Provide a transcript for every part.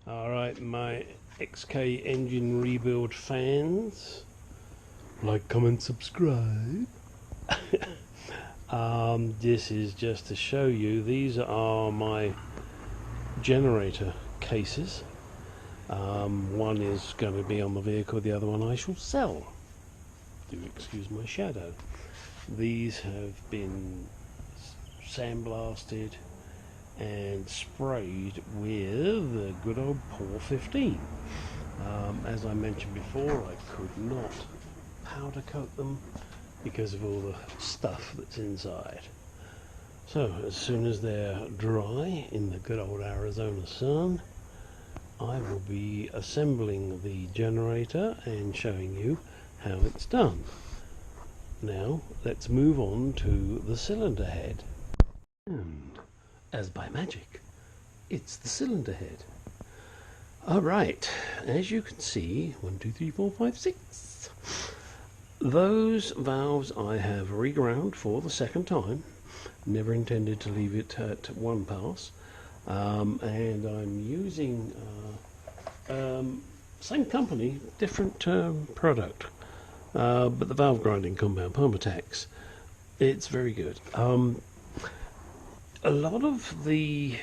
Alright, my XK engine rebuild fans, like, comment, subscribe. This is just to show you, these are my generator cases. One is going to be on the vehicle, the other one I shall sell. Do excuse my shadow. These have been sandblasted and sprayed with the good old Pour 15. As I mentioned before, I could not powder coat them because of all the stuff that's inside. So as soon as they're dry in the good old Arizona sun, I will be assembling the generator and showing you how it's done. Now let's move on to the cylinder head. And as by magic, it's the cylinder head. Alright, as you can see, 1, 2, 3, 4, 5, 6. Those valves I have reground for the second time. Never intended to leave it at one pass. And I'm using same company, different product, but the valve grinding compound, Permatex. It's very good. A lot of the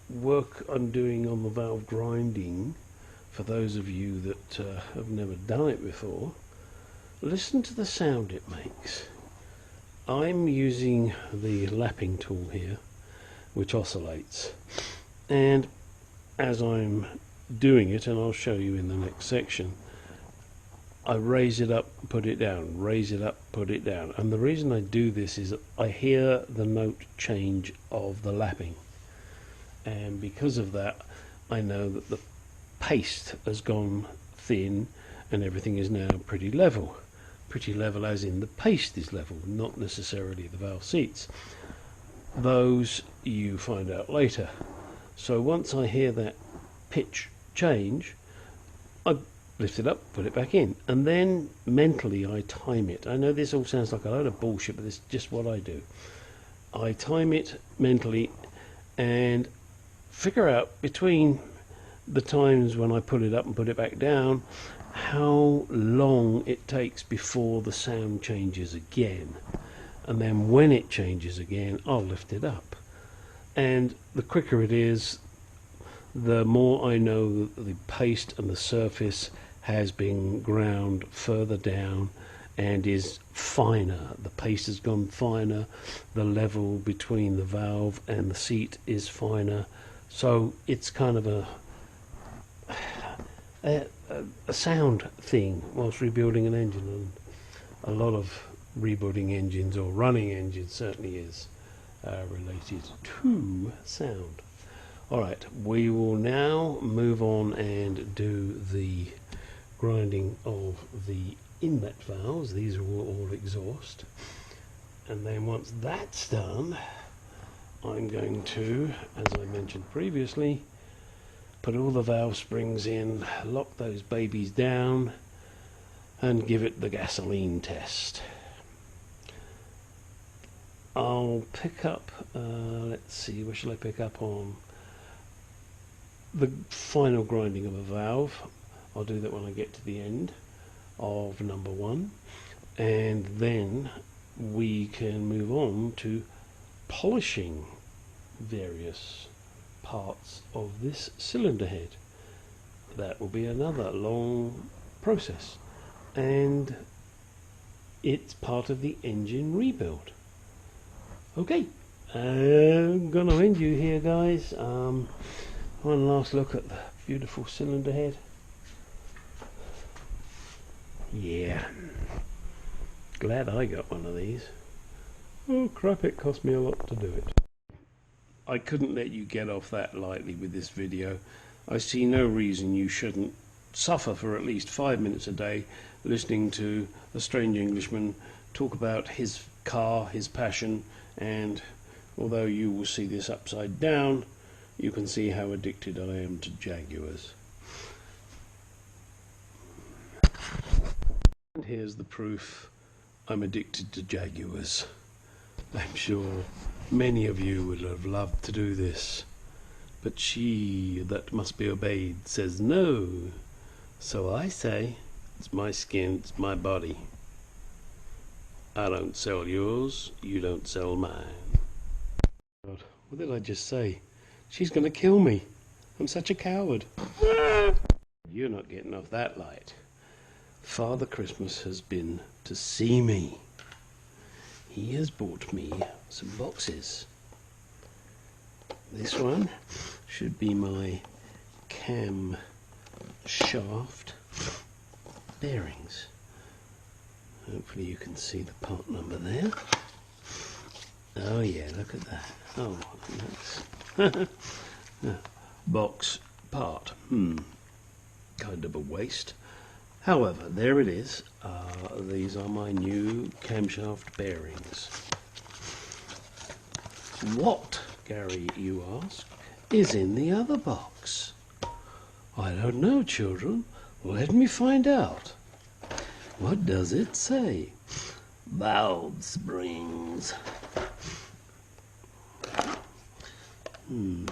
work I'm doing on the valve grinding, for those of you that have never done it before, listen to the sound it makes. I'm using the lapping tool here, which oscillates, and as I'm doing it, and I'll show you in the next section, I raise it up, put it down, raise it up, put it down. And the reason I do this is I hear the note change of the lapping, and because of that I know that the paste has gone thin and everything is now pretty level. Pretty level as in the paste is level, not necessarily the valve seats. Those you find out later. So once I hear that pitch change, I lift it up, put it back in, and then mentally I time it. I know this all sounds like a load of bullshit, but it's just what I do. I time it mentally and figure out between the times when I put it up and put it back down how long it takes before the sound changes again, and then when it changes again I'll lift it up. And the quicker it is, the more I know that the paste and the surface has been ground further down and is finer. The paste has gone finer, the level between the valve and the seat is finer, so it's kind of a sound thing whilst rebuilding an engine, and a lot of rebuilding engines, or running engines certainly, is related to sound. Alright, we will now move on and do the grinding of the inlet valves. These are all exhaust, and then once that's done, I'm going to, as I mentioned previously, put all the valve springs in, lock those babies down, and give it the gasoline test. I'll pick up, let's see, where shall I pick up on? The final grinding of a valve. I'll do that when I get to the end of number 1, and then we can move on to polishing various parts of this cylinder head. That will be another long process, and it's part of the engine rebuild. Okay, I'm gonna end you here, guys. One last look at the beautiful cylinder head. Yeah, glad I got one of these. Oh crap, it cost me a lot to do it. I couldn't let you get off that lightly with this video. I see no reason you shouldn't suffer for at least 5 minutes a day listening to a strange Englishman talk about his car, his passion, and although you will see this upside down, you can see how addicted I am to Jaguars. And here's the proof I'm addicted to Jaguars. I'm sure many of you would have loved to do this But she that must be obeyed says no. So I say, it's my skin, it's my body. I don't sell yours, you don't sell mine. God, what did I just say? She's going to kill me. I'm such a coward. You're not getting off that light. Father Christmas has been to see me. He has bought me some boxes. This one should be my Camshaft bearings. Hopefully you can see the part number there. Oh yeah, look at that. Oh, that's box part. Kind of a waste. However, there it is. These are my new camshaft bearings. What, Gary, you ask, is in the other box? I don't know, children. Let me find out. What does it say? Valve springs. Didn't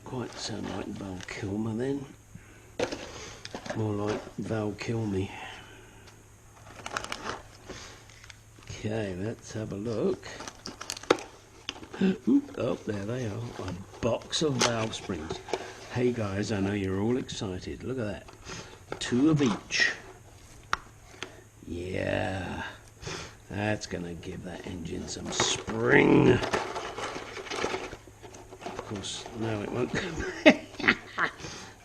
quite sound like Val Kilmer then. More like Val Kill Me. Okay, let's have a look. Oh, there they are. A box of valve springs. Hey guys, I know you're all excited. Look at that. 2 of each. Yeah. That's going to give that engine some spring. Of course, no it won't.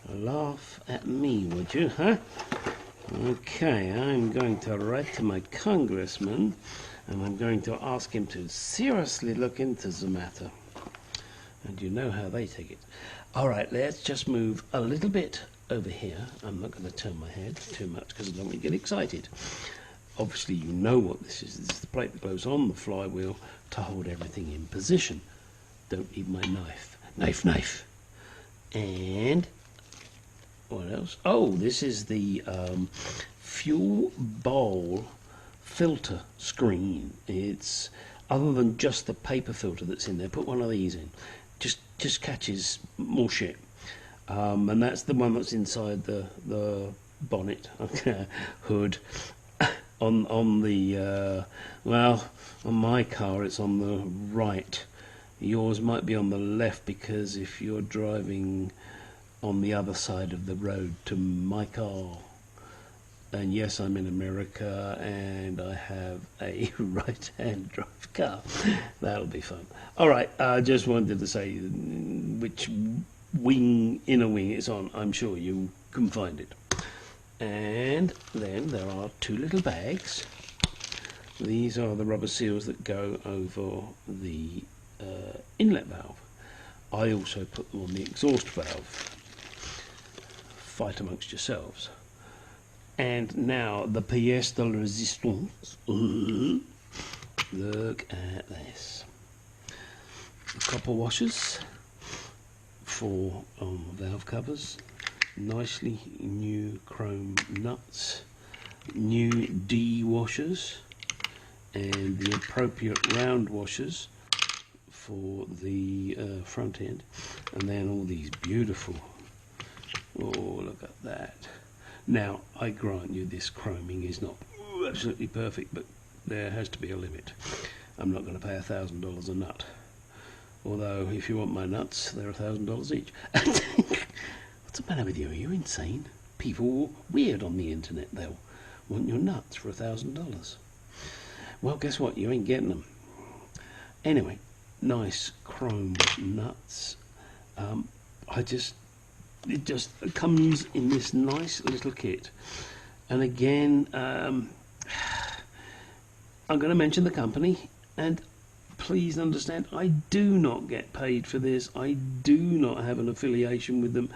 Laugh at me, would you, huh? Okay, I'm going to write to my congressman and I'm going to ask him to seriously look into the matter. And you know how they take it. Alright, let's just move a little bit over here. I'm not going to turn my head too much because I don't want to get excited. Obviously you know what this is. This is the plate that goes on the flywheel to hold everything in position. Don't need my knife. Knife. And what else? Oh, this is the fuel bowl filter screen. It's other than just the paper filter that's in there. Put one of these in. Just catches more shit. And that's the one that's inside the bonnet hood. On the well, on my car it's on the right. Yours might be on the left because if you're driving on the other side of the road to my car, and yes, I'm in America and I have a right-hand drive car. That'll be fun. All right, I just wanted to say which inner wing it's on. I'm sure you can find it. And then there are 2 little bags. These are the rubber seals that go over the inlet valve. I also put them on the exhaust valve. Fight amongst yourselves. And now the pièce de résistance. Look at this. Copper washers for valve covers. Nicely new chrome nuts. New D washers. And the appropriate round washers for the front end. And then all these beautiful. Oh, look at that. Now, I grant you this chroming is not absolutely perfect, but there has to be a limit. I'm not going to pay $1,000 a nut. Although, if you want my nuts, they're $1,000 each. What's the matter with you? Are you insane? People are weird on the internet. They'll want your nuts for $1,000. Well, guess what? You ain't getting them. Anyway, nice chrome nuts. It just comes in this nice little kit. And again, I'm going to mention the company, and please understand, I do not get paid for this. I do not have an affiliation with them.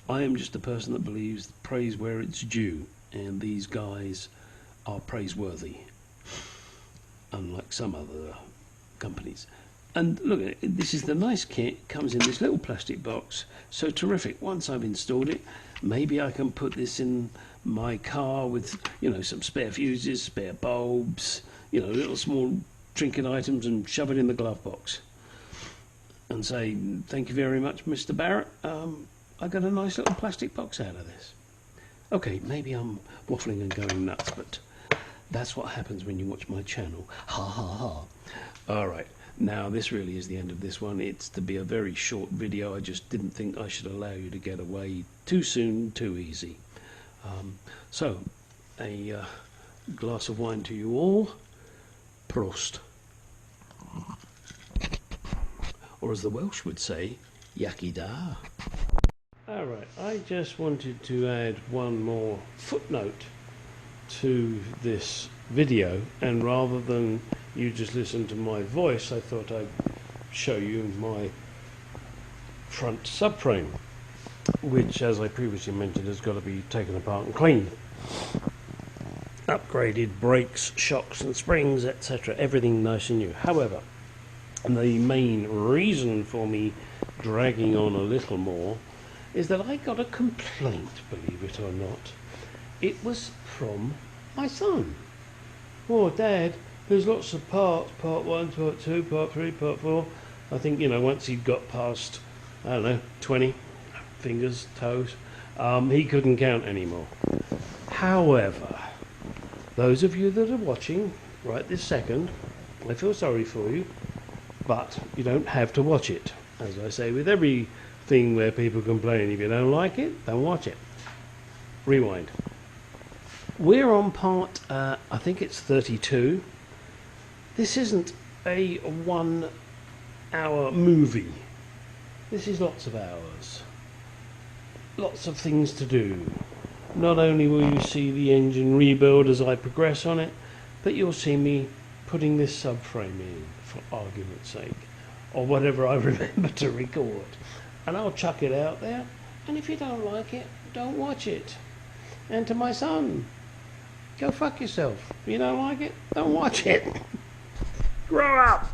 I am just a person that believes praise where it's due, and these guys are praiseworthy, unlike some other companies. And look at it, this is the nice kit, comes in this little plastic box, so terrific. Once I've installed it, maybe I can put this in my car with, you know, some spare fuses, spare bulbs, you know, little small trinket items, and shove it in the glove box. and say, thank you very much, Mr. Barrett. I got a nice little plastic box out of this. Okay, maybe I'm waffling and going nuts, but that's what happens when you watch my channel. Ha ha ha. Alright, now this really is the end of this one. It's to be a very short video. I just didn't think I should allow you to get away too soon, too easy. So, a glass of wine to you all. Prost. Or as the Welsh would say, Yaki da. Alright, I just wanted to add one more footnote to this video, and rather than you just listen to my voice, I thought I'd show you my front subframe, which, as I previously mentioned, has got to be taken apart and cleaned. Upgraded brakes, shocks and springs, etc. Everything nice and new. However, the main reason for me dragging on a little more is that I got a complaint, believe it or not. It was from my son. Oh, Dad, there's lots of parts, part 1, part 2, part 3, part 4. I think, once he'd got past, 20 fingers, toes, he couldn't count anymore. However, those of you that are watching right this second, I feel sorry for you, but you don't have to watch it. As I say with everything where people complain, if you don't like it, don't watch it. Rewind. We're on part, I think it's 32. This isn't a 1 hour movie. This is lots of hours. Lots of things to do. Not only will you see the engine rebuild as I progress on it, but you'll see me putting this subframe in, for argument's sake, or whatever I remember to record. And I'll chuck it out there, and if you don't like it, don't watch it. And to my son, go fuck yourself. If you don't like it, don't watch it. Grow up!